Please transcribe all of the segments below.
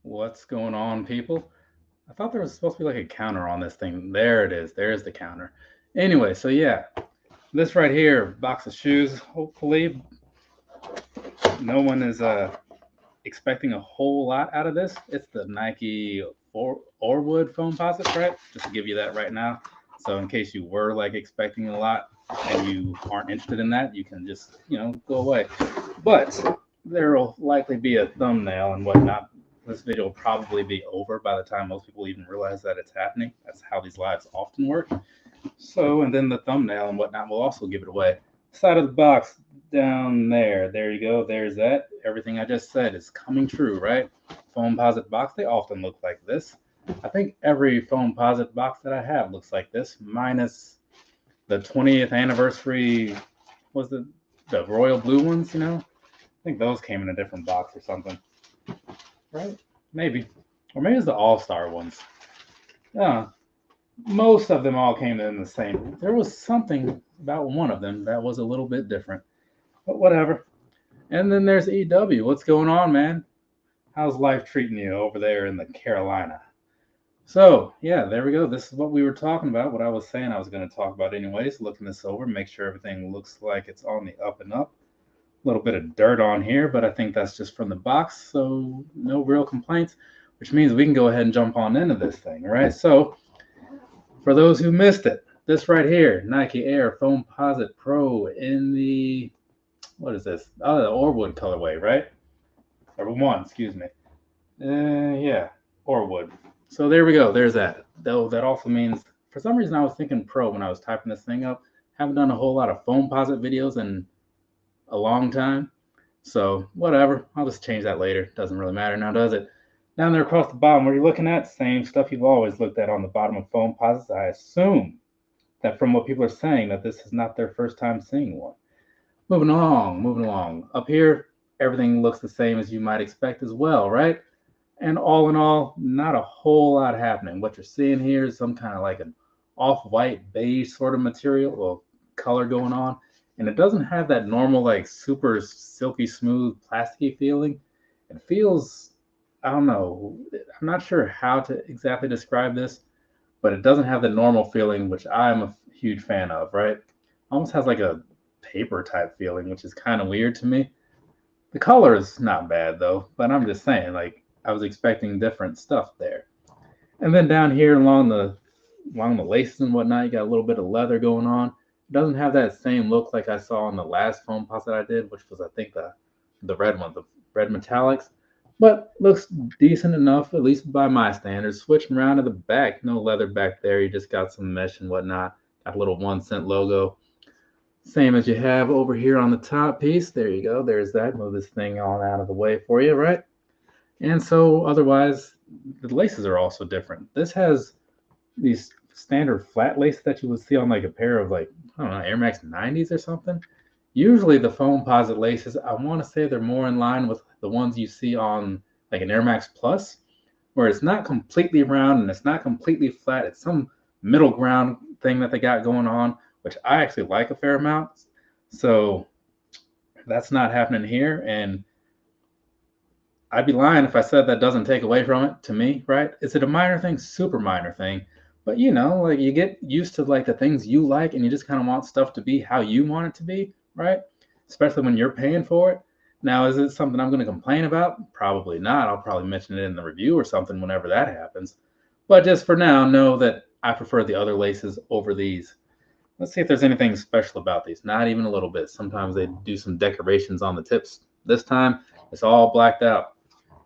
What's going on, people? I thought there was supposed to be like a counter on this thing. There it is. There's the counter. Anyway, so yeah, this right here, box of shoes. Hopefully, no one is expecting a whole lot out of this. It's the Nike Orewood foamposite, right? Just to give you that right now. So in case you were like expecting a lot and you aren't interested in that, you can just go away. But there will likely be a thumbnail and whatnot. This video will probably be over by the time most people even realize that it's happening. That's how these lives often work. So, and then the thumbnail and whatnot will also give it away. Side of the box down there. There you go. There's that. Everything I just said is coming true, right? Foamposite box, they often look like this. I think every foamposite box that I have looks like this, minus the 20th anniversary, was the royal blue ones, I think those came in a different box or something, right? Maybe. Or maybe it's the all-star ones. Yeah, most of them all came in the same. There was something about one of them that was a little bit different, but whatever. And then there's EW. What's going on, man? How's life treating you over there in the Carolina? So, yeah, there we go. This is what we were talking about, what I was saying I was going to talk about anyways. Looking this over, make sure everything looks like it's on the up and up. A little bit of dirt on here, but I think that's just from the box, so no real complaints, which means we can go ahead and jump on into this thing, right? So, for those who missed it, this right here, Nike Air Foamposite Pro in the, what is this? Oh, the Orewood colorway, right? Or one, excuse me. Yeah, Orewood. So there we go. There's that. Though that also means, for some reason, I was thinking Pro when I was typing this thing up. Haven't done a whole lot of Foamposite videos in a long time. So whatever. I'll just change that later. Doesn't really matter now, does it? Down there across the bottom, what you're looking at, same stuff you've always looked at on the bottom of Foamposites. I assume that from what people are saying, that this is not their first time seeing one. Moving along, moving along. Up here, everything looks the same as you might expect as well, right? And all in all, not a whole lot happening. What you're seeing here is some kind of like an off-white beige sort of material or color going on. And it doesn't have that normal, like super silky smooth plasticky feeling. It feels, I don't know, I'm not sure how to exactly describe this, but it doesn't have the normal feeling, which I'm a huge fan of, right? Almost has like a paper type feeling, which is kind of weird to me. The color is not bad though, but I'm just saying, like, I was expecting different stuff there. And then down here along the laces and whatnot, you got a little bit of leather going on. It doesn't have that same look like I saw on the last foam pots that I did, which was I think the red one, the red metallics. But looks decent enough, at least by my standards. Switching around to the back, no leather back there. You just got some mesh and whatnot. Got a little 1 cent logo. Same as you have over here on the top piece. There you go. There's that. Move this thing on out of the way for you, right? And so otherwise, the laces are also different. This has these standard flat laces that you would see on like a pair of like, I don't know, Air Max 90s or something. Usually the Foamposite laces, I want to say they're more in line with the ones you see on like an Air Max Plus, where it's not completely round and it's not completely flat. It's some middle ground thing that they got going on, which I actually like a fair amount. So that's not happening here. And I'd be lying if I said that doesn't take away from it to me, right? Is it a minor thing? Super minor thing. But like you get used to like the things you like and you just kind of want stuff to be how you want it to be, right? Especially when you're paying for it. Now, is it something I'm going to complain about? Probably not. I'll probably mention it in the review or something whenever that happens. But just for now, know that I prefer the other laces over these. Let's see if there's anything special about these. Not even a little bit. Sometimes they do some decorations on the tips. This time, it's all blacked out.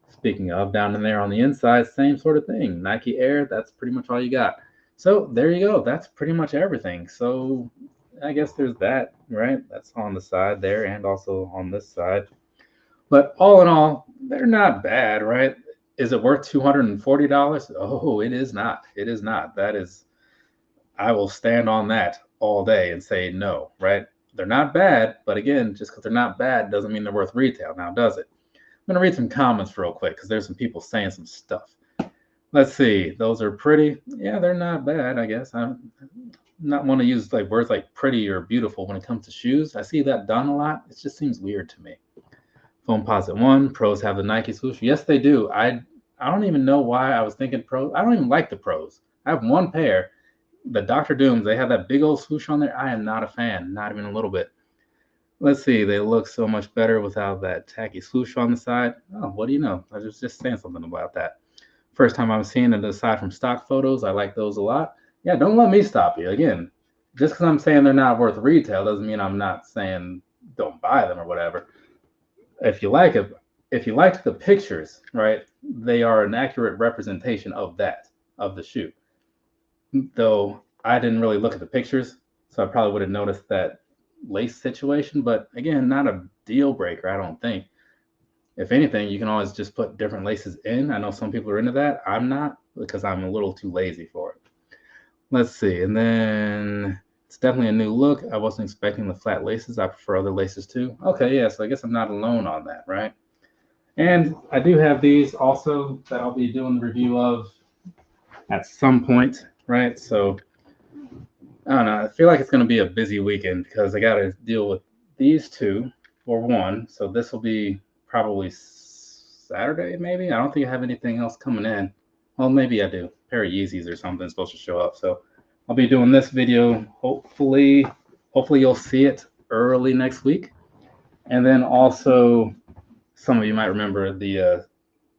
Speaking of, down in there on the inside, same sort of thing. Nike Air, that's pretty much all you got. So there you go. That's pretty much everything. So I guess there's that, right? That's on the side there and also on this side. But all in all, they're not bad, right? Is it worth $240? Oh, it is not. It is not. That is, I will stand on that all day and say no, right? They're not bad, but again, just because they're not bad doesn't mean they're worth retail now, does it? I'm going to read some comments real quick because there's some people saying some stuff. Let's see. Those are pretty. Yeah, they're not bad, I guess. I'm not want to use like words like pretty or beautiful when it comes to shoes. I see that done a lot. It just seems weird to me. Foamposite 1. Pros have the Nike swoosh. Yes, they do. I I don't even know why I was thinking pros. I don't even like the pros. I have one pair, the Dr. Dooms. They have that big old swoosh on there. I am not a fan, not even a little bit. Let's see, they look so much better without that tacky swoosh on the side. Oh, what do you know? I was just saying something about that. First time I'm seeing it aside from stock photos, I like those a lot. Yeah, don't let me stop you. Again, just because I'm saying they're not worth retail doesn't mean I'm not saying don't buy them or whatever. If you like it, if you liked the pictures, right, they are an accurate representation of that, of the shoe. Though I didn't really look at the pictures, so I probably would have noticed that lace situation, but again, not a deal breaker, I don't think. If anything, you can always just put different laces in. I know some people are into that. I'm not, because I'm a little too lazy for it. Let's see. And then it's definitely a new look. I wasn't expecting the flat laces. I prefer other laces too. Okay, yeah, so I guess I'm not alone on that, right? And I do have these also that I'll be doing the review of at some point, right? So I don't know. I feel like it's going to be a busy weekend because I got to deal with these two for one. So this will be probably Saturday, maybe. I don't think I have anything else coming in. Well, maybe I do. A pair of Yeezys or something is supposed to show up. So I'll be doing this video. Hopefully you'll see it early next week. And then also, some of you might remember the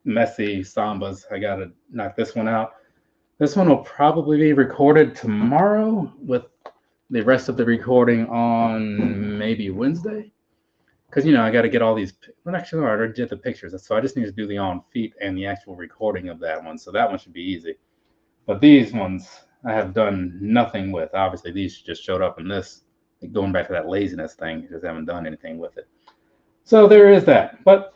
messy Sambas. I got to knock this one out. This one will probably be recorded tomorrow with the rest of the recording on maybe Wednesday. Because, I got to get all these. Well, actually, I already did the pictures. So I just need to do the on feet and the actual recording of that one. So that one should be easy. But these ones I have done nothing with. Obviously, these just showed up in this. Going back to that laziness thing, just haven't done anything with it. So there is that. But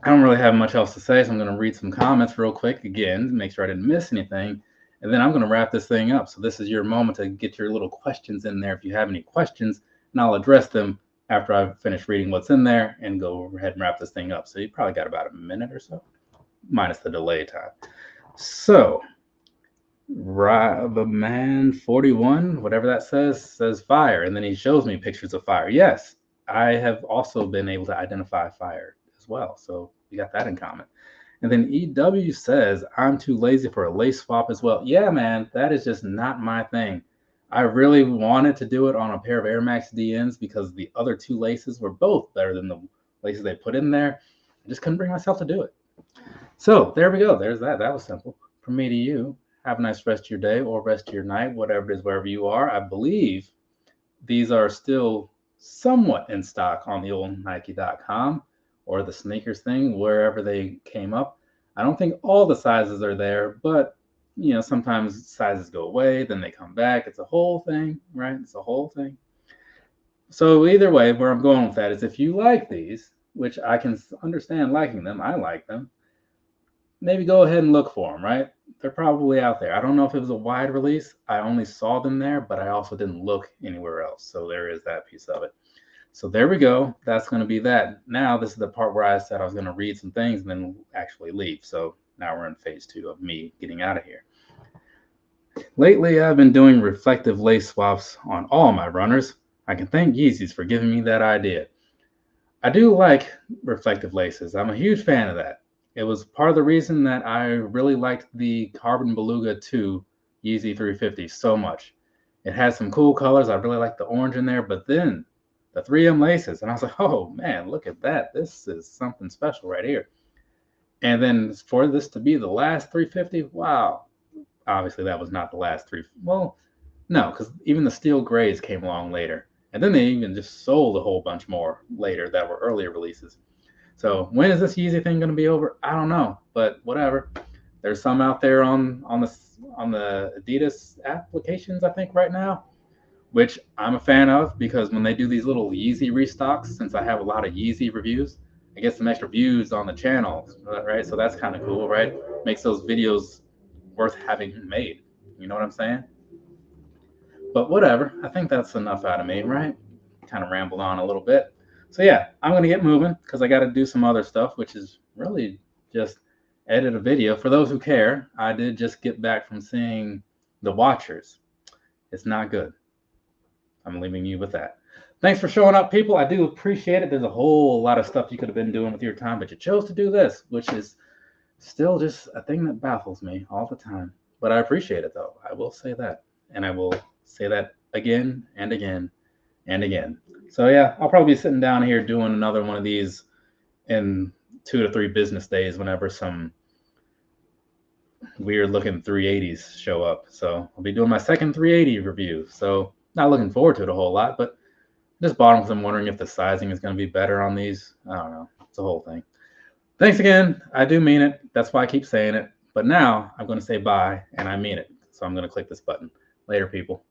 I don't really have much else to say, so I'm going to read some comments real quick again to make sure I didn't miss anything. And then I'm going to wrap this thing up. So this is your moment to get your little questions in there if you have any questions, and I'll address them after I've finished reading what's in there and go ahead and wrap this thing up. So you probably got about a minute or so, minus the delay time. So, the man 41, whatever that says fire. And then he shows me pictures of fire. Yes, I have also been able to identify fire as well. So we got that in common. And then EW says, I'm too lazy for a lace swap as well. Yeah, man, that is just not my thing. I really wanted to do it on a pair of Air Max DNs because the other two laces were both better than the laces they put in there. I just couldn't bring myself to do it. So there we go. There's that. That was simple. From me to you, have a nice rest of your day or rest of your night, whatever it is, wherever you are. I believe these are still somewhat in stock on the old Nike.com or the sneakers thing, wherever they came up. I don't think all the sizes are there, but sometimes sizes go away, then they come back. It's a whole thing, right? It's a whole thing. So either way, where I'm going with that is if you like these, which I can understand liking them, I like them, maybe go ahead and look for them, right? They're probably out there. I don't know if it was a wide release. I only saw them there, but I also didn't look anywhere else. So there is that piece of it. So there we go. That's going to be that. Now this is the part where I said I was going to read some things and then actually leave. So now we're in phase 2 of me getting out of here. Lately, I've been doing reflective lace swaps on all my runners. I can thank Yeezys for giving me that idea. I do like reflective laces. I'm a huge fan of that. It was part of the reason that I really liked the Carbon Beluga 2 Yeezy 350 so much. It has some cool colors. I really like the orange in there, but then the 3M laces, and I was like, oh man, look at that. This is something special right here. And then for this to be the last 350, wow. Obviously, that was not the last three. Well, no, because even the steel grays came along later. And then they even just sold a whole bunch more later that were earlier releases. So when is this Yeezy thing going to be over? I don't know, but whatever. There's some out there on the Adidas applications, I think, right now, which I'm a fan of because when they do these little Yeezy restocks, since I have a lot of Yeezy reviews, I get some extra views on the channel, right? So that's kind of cool, right? Makes those videos worth having made. You know what I'm saying? But whatever. I think that's enough out of me, right? Kind of rambled on a little bit. So yeah, I'm going to get moving because I got to do some other stuff, which is really just edit a video. For those who care, I did just get back from seeing The Watchers. It's not good. I'm leaving you with that. Thanks for showing up, people. I do appreciate it. There's a whole lot of stuff you could have been doing with your time, but you chose to do this, which is Still just a thing that baffles me all the time. But I appreciate it though. I will say that. And I will say that again and again and again. So yeah, I'll probably be sitting down here doing another one of these in 2 to 3 business days whenever some weird looking 380s show up. So I'll be doing my second 380 review. So not looking forward to it a whole lot, but just bought them because I'm wondering if the sizing is going to be better on these. I don't know. It's a whole thing. Thanks again. I do mean it. That's why I keep saying it. But now I'm going to say bye, and I mean it. So I'm going to click this button. Later, people.